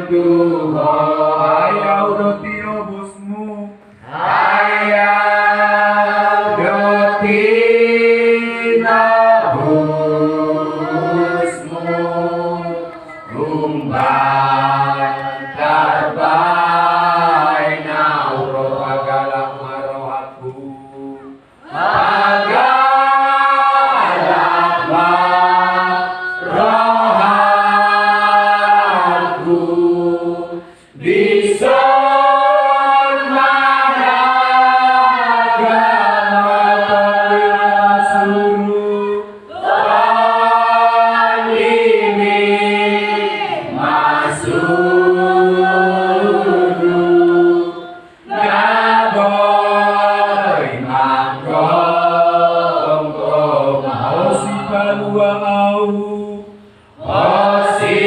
duho ayaw dotino busmu ayaw dotino busmu gumbal tarbay nauro agalak marohaku agalak marohaku bison managa matawira suru palimi masuru naboy magkong osi paluang au osi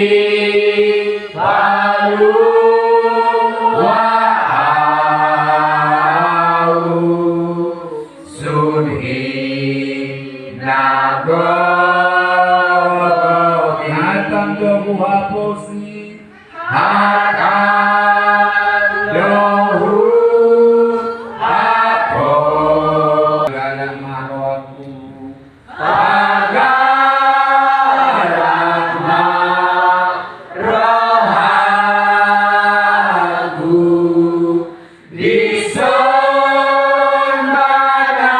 paluang sunhi nago hatang dohu haposi hatang dohu hapo galang maroku agalang marohaku bison managa